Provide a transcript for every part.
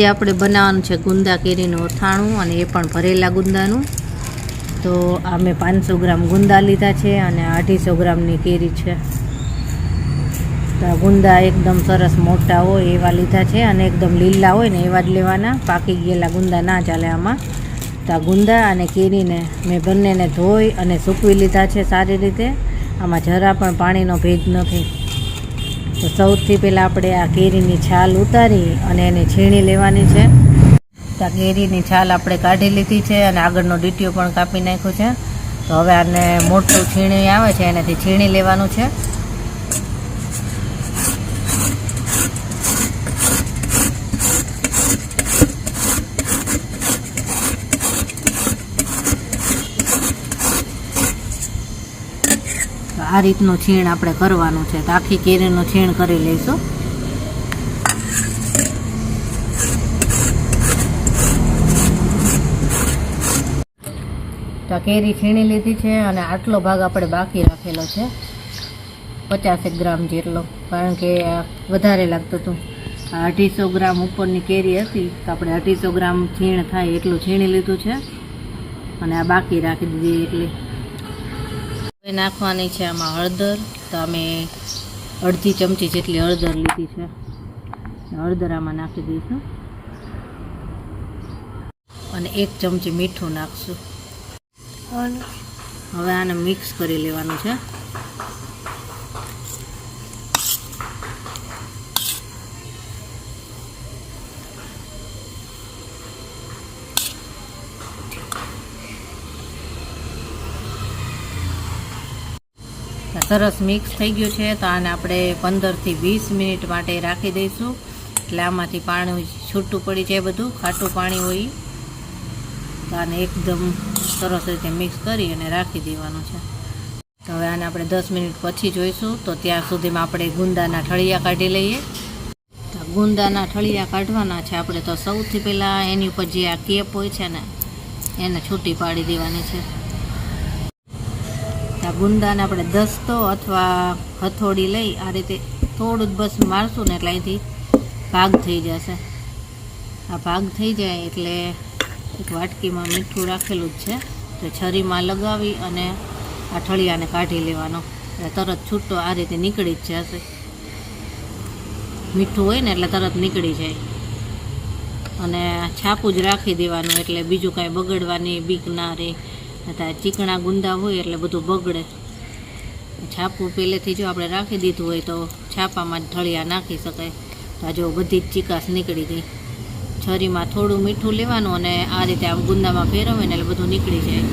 આજે આપણે બનાવવાનું છે ગુંદા કેરીનું અથાણું, અને એ પણ ભરેલા ગુંદાનું. તો આ મેં 500 ગ્રામ ગુંદા લીધા છે અને 250 ગ્રામની કેરી છે. તો આ ગુંદા એકદમ સરસ મોટા હોય એવા લીધા છે, અને એકદમ લીલા હોય ને એવા જ લેવાના. પાકી ગયેલા ગુંદા ના ચાલે આમાં. તો આ ગુંદા અને કેરીને મેં બંનેને ધોઈ અને સૂકવી લીધા છે સારી રીતે. આમાં જરા પણ પાણીનો ભેજ નથી. તો સૌથી પહેલાં આપણે આ કેરીની છાલ ઉતારી અને એને છીણી લેવાની છે. તો આ કેરીની છાલ આપણે કાઢી લીધી છે અને આગળનો ડીટીઓ પણ કાપી નાખ્યો છે. તો હવે આને મોટું છીણી આવે છે એનાથી છીણી લેવાનું છે. આ રીતનું છીણ આપણે કરવાનું છે. તો આખી કેરીનું છીણ કરી લઈશું. તો કેરી છીણી લીધી છે અને આટલો ભાગ આપણે બાકી રાખેલો છે, 50 ગ્રામ જેટલો, કારણ કે વધારે લાગતું હતું. 250 ગ્રામ ઉપરની કેરી હતી તો આપણે 250 ગ્રામ છીણ થાય એટલું છીણી લીધું છે, અને આ બાકી રાખી દીધી એટલી. હવે નાખવાની છે આમાં હળદર. તો અમે અડધી ચમચી જેટલી હળદર લીધી છે. હળદર આમાં નાખી દઈશું, અને 1 ચમચી મીઠું નાખશું. હવે આને મિક્સ કરી લેવાનું છે. સરસ મિક્સ થઈ ગયું છે. તો આને આપણે 15 થી 20 મિનિટ માટે રાખી દઈશું, એટલે આમાંથી પાણી છૂટું પડી જાય, બધું ખાટું પાણી હોય. તો આને એકદમ સરસ રીતે મિક્સ કરી અને રાખી દેવાનું છે. તો હવે આને આપણે 10 મિનિટ પછી જોઈશું. તો ત્યાં સુધીમાં આપણે ગુંદાના ઠળિયા કાઢી લઈએ. તો ગુંદાના ઠળિયા કાઢવાના છે આપણે. તો સૌથી પહેલાં એની ઉપર જે આ કેપ હોય છે ને એને છૂટી પાડી દેવાની છે. આ ગુંદાને આપણે દસ્તો અથવા હથોડી લઈ આ રીતે થોડું જ બસ મારશું ને એટલે અહીંથી ભાગ થઈ જશે. આ ભાગ થઈ જાય એટલે એક વાટકીમાં મીઠું રાખેલું જ છે, તો છરીમાં લગાવી અને આ ઠળિયાને કાઢી લેવાનો. એટલે તરત છૂટો આ રીતે નીકળી જ જશે. મીઠું હોય ને એટલે તરત નીકળી જાય. અને છાપું જ રાખી દેવાનું, એટલે બીજું કાંઈ બગડવાની બીક ના રહે. ચીકણા ગુંદા હોય એટલે બધું બગડે. છાપું પહેલેથી જો આપણે રાખી દીધું હોય તો છાપામાં જ ઠળિયા નાખી શકાય. તો આ જો બધી જ ચીકાશ નીકળી ગઈ. છરીમાં થોડું મીઠું લેવાનું અને આ રીતે આમ ગુંદામાં ફેરવે ને એટલે બધું નીકળી જાય.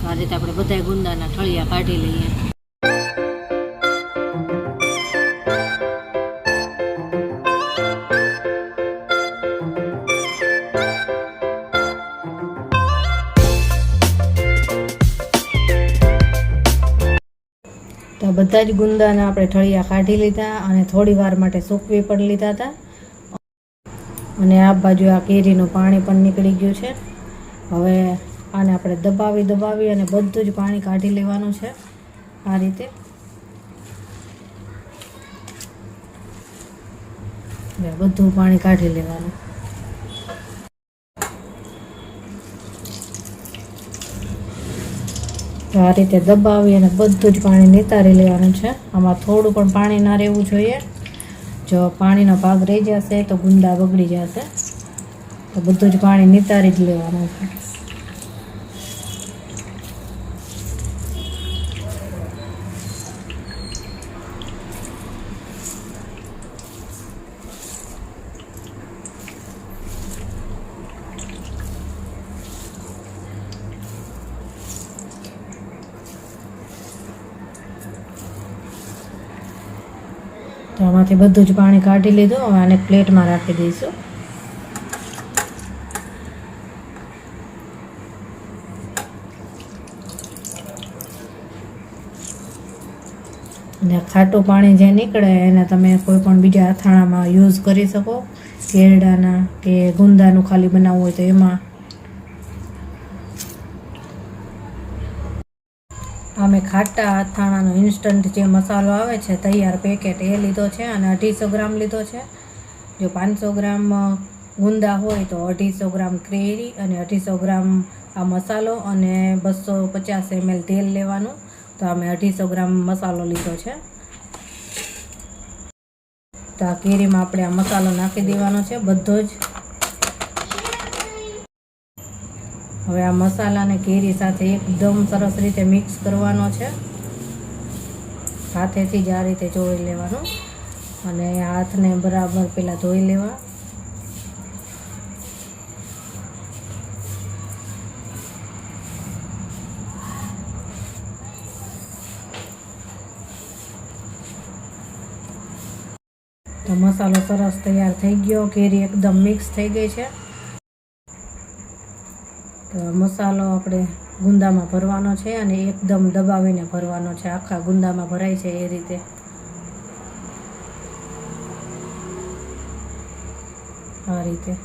આ રીતે આપણે બધા ગુંદાના ઠળિયા કાઢી લઈએ. તો બધા જ ગુંદાના આપણે ઠળિયા કાઢી લીધા અને થોડી વાર માટે સૂકવી પણ લીધા હતા. અને આ બાજુ આ કેરીનું પાણી પણ નીકળી ગયું છે. હવે આને આપણે દબાવી અને બધું જ પાણી કાઢી લેવાનું છે આ રીતે. બધું પાણી કાઢી લેવાનું. તો આ રીતે દબાવી અને બધું જ પાણી નિતારી લેવાનું છે. આમાં થોડું પણ પાણી ના રહેવું જોઈએ. જો પાણીનો ભાગ રહી જશે તો ગુંદા બગડી જશે. તો બધું જ પાણી નિતારી જ લેવાનું છે. તો આમાંથી બધું જ પાણી કાઢી લીધું. હવે આને પ્લેટમાં રાખી દઈશું. અને ખાટું પાણી જે નીકળે એને તમે કોઈ પણ બીજા અથાણામાં યુઝ કરી શકો. કેરડાના કે ગુંદાનું ખાલી બનાવવું હોય તો એમાં. અમે ખાટા અથાણાનો ઇન્સ્ટન્ટ જે મસાલો આવે છે તૈયાર પેકેટ એ લીધો છે અને 250 ગ્રામ લીધો છે. જો 500 ગ્રામ ગુંદા હોય તો 250 ગ્રામ કેરી અને 250 ગ્રામ આ મસાલો અને 250 ml તેલ લેવાનું. તો અમે 250 ગ્રામ મસાલો લીધો છે. તો આ કેરીમાં આપણે આ મસાલો નાખી દેવાનો છે બધો જ. હવે આ મસાલાને કેરી સાથે એકદમ સરસ રીતે મિક્સ કરવાનો છે. હાથેથી જ આ રીતે ચોળી લેવાનું અને હાથને બરાબર પહેલાં ધોઈ લેવા. તો મસાલો સરસ તૈયાર થઈ ગયો, કેરી એકદમ મિક્સ થઈ ગઈ છે. તો મસાલો આપણે ગુંદામાં ભરવાનો છે અને એકદમ દબાવીને ભરવાનો છે, આખા ગુંદામાં ભરાય છે એ રીતે. આ રીતે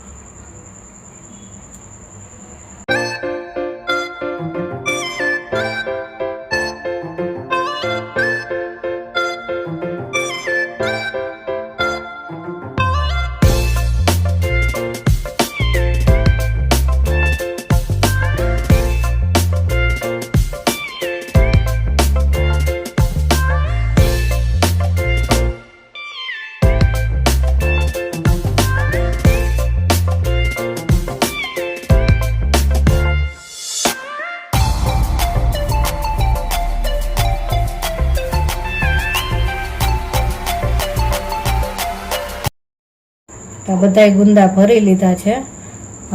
બધાય ગુંદા ભરી લીધા છે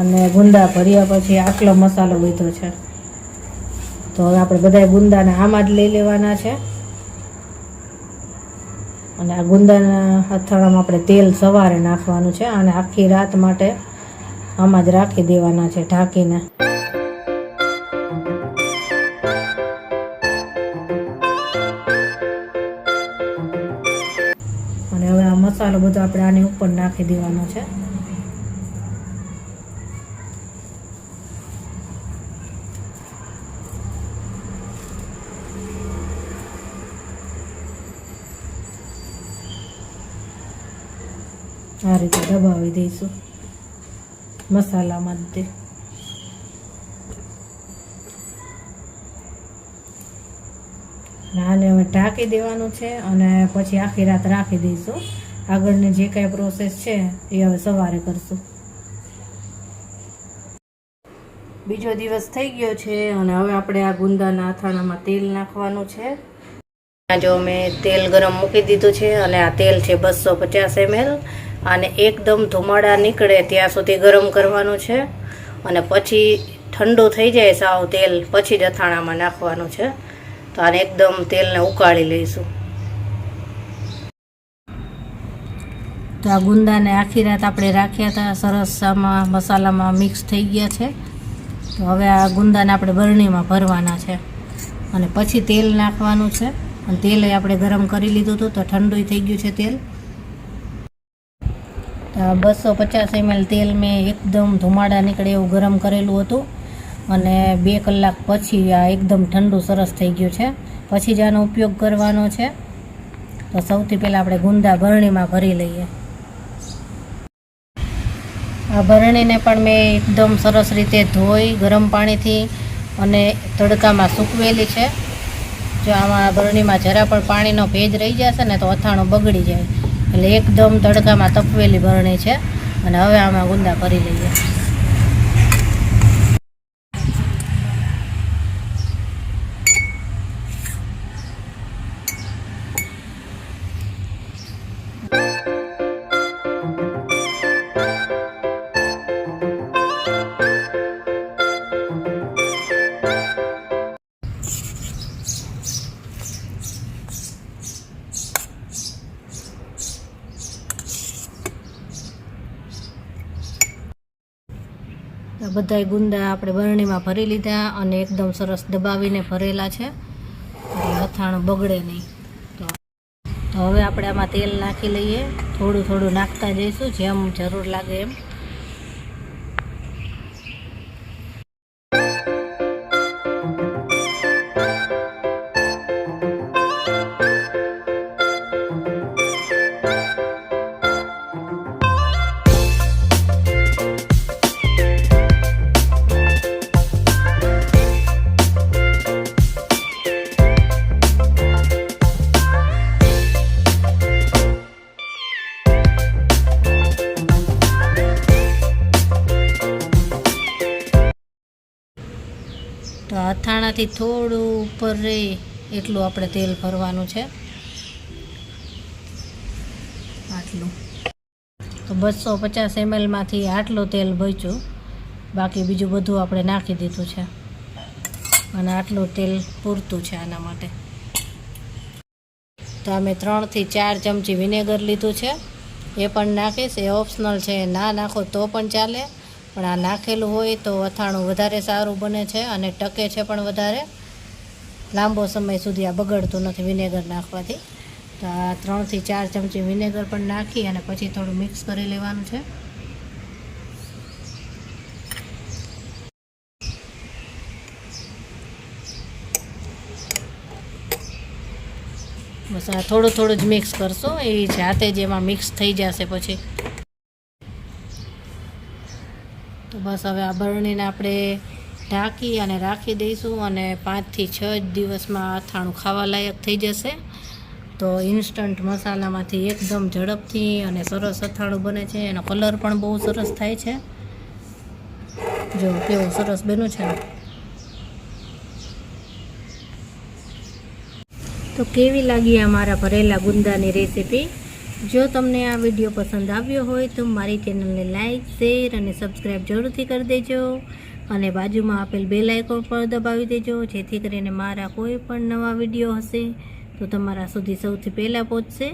અને ગુંદા ભર્યા પછી આટલો મસાલો લીધો છે. તો હવે આપણે બધાય ગુંદાને આમાં જ લઈ લેવાના છે અને આ ગુંદાના અથાણામાં આપણે તેલ સવારે નાખવાનું છે અને આખી રાત માટે આમાં જ રાખી દેવાના છે ઢાંકીને. અને હવે આ મસાલો બધો આપણે આની ઉપર નાખી દેવાનો છે. આ રીતે દબાવી દઈશું મસાલામાં જ. આને હવે ઢાંકી દેવાનું છે અને પછી આખી રાત રાખી દઈશું. આગળની જે કાંઈ પ્રોસેસ છે એ હવે સવારે કરશું. બીજો દિવસ થઈ ગયો છે અને હવે આપણે આ ગુંદાના અથાણામાં તેલ નાખવાનું છે. જો મેં તેલ ગરમ મૂકી દીધું છે અને આ તેલ છે 250 ml. આને એકદમ ધુમાડા નીકળે ત્યાં સુધી ગરમ કરવાનું છે અને પછી ઠંડુ થઈ જાય સાવ તેલ પછી જ અથાણામાં નાખવાનું છે. તો આને એકદમ તેલને ઉકાળી લઈશું. તો આ ગુંદાને આખી રાત આપણે રાખ્યા હતા, સરસ આમાં મસાલામાં મિક્સ થઈ ગયા છે. તો હવે આ ગુંદાને આપણે બરણીમાં ભરવાના છે અને પછી તેલ નાખવાનું છે. અને તેલ આપણે ગરમ કરી લીધું હતું તો ઠંડુ થઈ ગયું છે તેલ. 250 ml તેલ મેં એકદમ ધુમાડા નીકળે એવું ગરમ કરેલું હતું અને 2 કલાક પછી આ એકદમ ઠંડુ સરસ થઈ ગયું છે. પછી જ આનો ઉપયોગ કરવાનો છે. તો સૌથી પહેલાં આપણે ગુંદા ભરણીમાં ભરી લઈએ. આ ભરણીને પણ મેં એકદમ સરસ રીતે ધોઈ ગરમ પાણીથી અને તડકામાં સૂકવેલી છે. જો આમાં ભરણીમાં જરા પણ પાણીનો ભેજ રહી જશે ને તો અથાણું બગડી જાય. એટલે એકદમ તડકામાં તપવેલી ભરણી છે અને હવે આમાં ગુંદા ભરી લઈએ. બધાય ગુંદા આપણે બરણીમાં ભરી લીધા અને એકદમ સરસ દબાવીને ભરેલા છે એટલે અથાણું બગડે નહીં. તો હવે આપણે આમાં તેલ નાખી લઈએ. થોડું થોડું નાખતા જઈશું જેમ જરૂર લાગે એમ. અથાણાથી થોડું ઉપર રહે એટલું આપણે તેલ ભરવાનું છે, આટલું. તો 250 ml આટલું તેલ બચ્યું, બાકી બીજું બધું આપણે નાખી દીધું છે અને આટલું તેલ પૂરતું છે આના માટે. તો અમે 3 થી 4 ચમચી વિનેગર લીધું છે, એ પણ નાખીશ. એ ઓપ્શનલ છે, ના નાખો તો પણ ચાલે, પણ આ નાખેલું હોય તો અથાણું વધારે સારું બને છે અને ટકે છે પણ વધારે. લાંબો સમય સુધી આ બગડતું નથી વિનેગર નાખવાથી. તો આ 3 થી 4 ચમચી વિનેગર પણ નાખી અને પછી થોડું મિક્સ કરી લેવાનું છે. બસ આ થોડું થોડું જ મિક્સ કરશો, એ જાતે જ એમાં મિક્સ થઈ જશે પછી. તો બસ હવે આ બરણીને આપણે ઢાંકી અને રાખી દઈશું અને 5 થી 6 દિવસમાં અથાણું ખાવા લાયક થઈ જશે. તો ઇન્સ્ટન્ટ મસાલામાંથી એકદમ ઝડપથી અને સરસ અથાણું બને છે. એનો કલર પણ બહુ સરસ થાય છે. જો કેવું સરસ બન્યું છે. તો કેવી લાગી આ મારા ભરેલા ગુંદાની રેસીપી? જો તમને આ વિડીયો પસંદ આવ્યો હોય તો મારી ચેનલને લાઈક, શેર અને સબસ્ક્રાઈબ જરૂરથી કરી દેજો અને બાજુમાં આપેલ બેલ આઇકોન પર દબાવી દેજો, જેથી કરીને મારા કોઈ પણ નવા વિડીયો હશે તો તમારા સુધી સૌથી પહેલાં પહોંચશે.